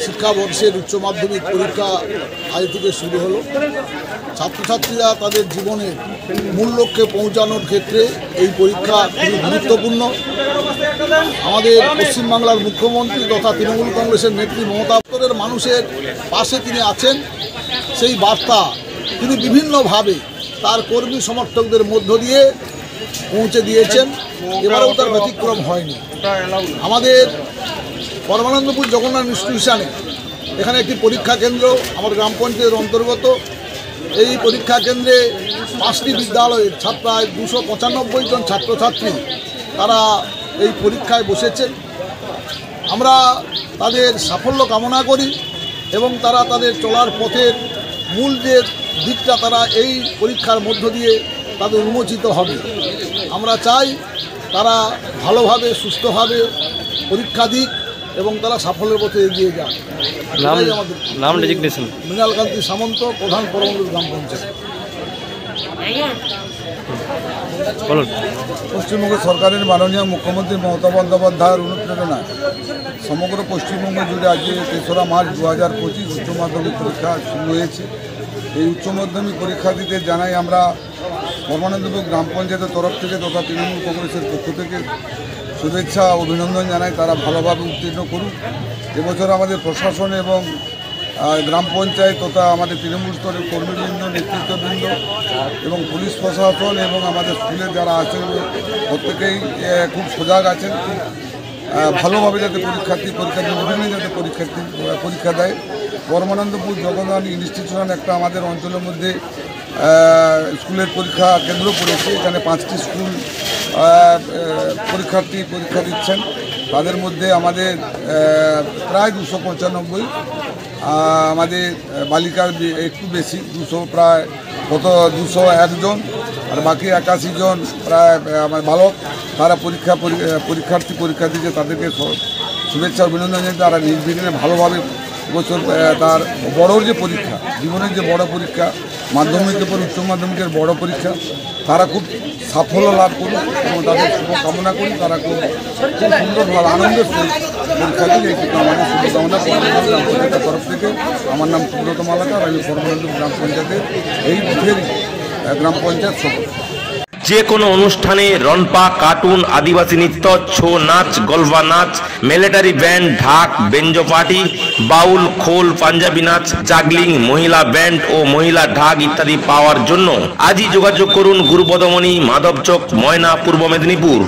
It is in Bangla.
শিক্ষাবর্ষের উচ্চ মাধ্যমিক পরীক্ষা আজ থেকে শুরু হলো। ছাত্রছাত্রীরা তাদের জীবনের মূল লক্ষ্যে পৌঁছানোর ক্ষেত্রে এই পরীক্ষা খুবই গুরুত্বপূর্ণ। আমাদের পশ্চিমবাংলার মুখ্যমন্ত্রী তথা তৃণমূল কংগ্রেসের নেত্রী মমতা বন্দ্যোপাধ্যায়ের মানুষের পাশে তিনি আছেন, সেই বার্তা তিনি বিভিন্নভাবে তার কর্মী সমর্থকদের মধ্য দিয়ে পৌঁছে দিয়েছেন। এবারেও তার ব্যতিক্রম হয়নি। আমাদের পরমানন্দপুর জগন্নাথ ইনস্টিটিউশনে এখানে একটি পরীক্ষা কেন্দ্র আমার গ্রাম পঞ্চায়েতের অন্তর্গত। এই পরীক্ষা কেন্দ্রে 5টি বিদ্যালয়ের প্রায় 295 জন ছাত্রছাত্রী তারা এই পরীক্ষায় বসেছেন। আমরা তাদের সাফল্য কামনা করি এবং তারা তাদের চলার পথের মূল যে দিকটা তারা এই পরীক্ষার মধ্য দিয়ে তাদের উন্মোচিত হবে। আমরা চাই তারা ভালোভাবে সুস্থভাবে পরীক্ষা দিক এবং তারা সাফল্যের পথে এগিয়ে যান। নাম ডেজিগনেশন মৃণালকান্তি সামন্ত, প্রধান পরমণ্ডল গ্রাম পঞ্চায়েত। পশ্চিমবঙ্গ সরকারের মাননীয় মুখ্যমন্ত্রী মমতা বন্দ্যোপাধ্যায়ের অনুপ্রেরণায় সমগ্র পশ্চিমবঙ্গ জুড়ে আজকে 3রা মার্চ 2025 উচ্চ মাধ্যমিক পরীক্ষা শুরু হয়েছে। এই উচ্চ মাধ্যমিক পরীক্ষার্থীদের জানাই আমরা পরমানন্দপুর গ্রাম পঞ্চায়েতের তরফ থেকে তথা তৃণমূল কংগ্রেসের পক্ষ থেকে শুভেচ্ছা অভিনন্দন জানাই। তারা ভালোভাবে উত্তীর্ণ করুক। এবছর আমাদের প্রশাসন এবং গ্রাম পঞ্চায়েত তথা আমাদের তৃণমূল স্তরের কর্মীবৃন্দ, নেতৃত্ববৃন্দ এবং পুলিশ প্রশাসন এবং আমাদের স্কুলের যারা আছেন প্রত্যেকেই খুব সজাগ আছেন। ভালোভাবে যাতে পরীক্ষার্থী বিভিন্ন যাতে পরীক্ষা দেয়। পরমানন্দপুর জগন্নাথ ইনস্টিটিউশন একটা আমাদের অঞ্চলের মধ্যে স্কুলের পরীক্ষা কেন্দ্র পড়েছে। এখানে 5টি স্কুল পরীক্ষার্থী পরীক্ষা দিচ্ছেন। তাদের মধ্যে আমাদের প্রায় 295, আমাদের বালিকার একটু বেশি 200 প্রায় 201 জন, আর বাকি 81 জন প্রায় আমার বালক তারা পরীক্ষার্থী পরীক্ষা দিচ্ছে। তাদেরকে শুভেচ্ছা অভিনন্দন জানাই। তারা নির্বিঘ্নে ভালোভাবে বছর তার বড় যে পরীক্ষা, জীবনের যে বড় পরীক্ষা, মাধ্যমিকের পর উচ্চ মাধ্যমিকের বড় পরীক্ষা, তারা খুব সাফল্য লাভ করুন এবং তাদের শুভকামনা করি। তারা খুব সুন্দরভাবে আনন্দের সহিত পরীক্ষা দিয়ে এইটুকু আমাদের শুভকামনা পরমানন্দপুর গ্রাম পঞ্চায়েতের তরফ থেকে। আমার নাম সুব্রত মালাকার, আমি পরমানন্দপুর গ্রাম পঞ্চায়েতের এই বুথের গ্রাম পঞ্চায়েত সদস্য। যে কোনো অনুষ্ঠানে রনপা, কার্টুন, আদিবাসী নৃত্য, ছৌ নাচ, গলফা নাচ, মিলিটারি ব্যান্ড, ঢাক, বেঞ্জো পার্টি, বাউল, খোল, পাঞ্জাবি নাচ, জাগলিং, মহিলা ব্যান্ড ও মহিলা ঢাক ইত্যাদি পাওয়ার জন্য আজই যোগাযোগ করুন গুরুপদমণি, মাধবচক, ময়না, পূর্ব মেদিনীপুর।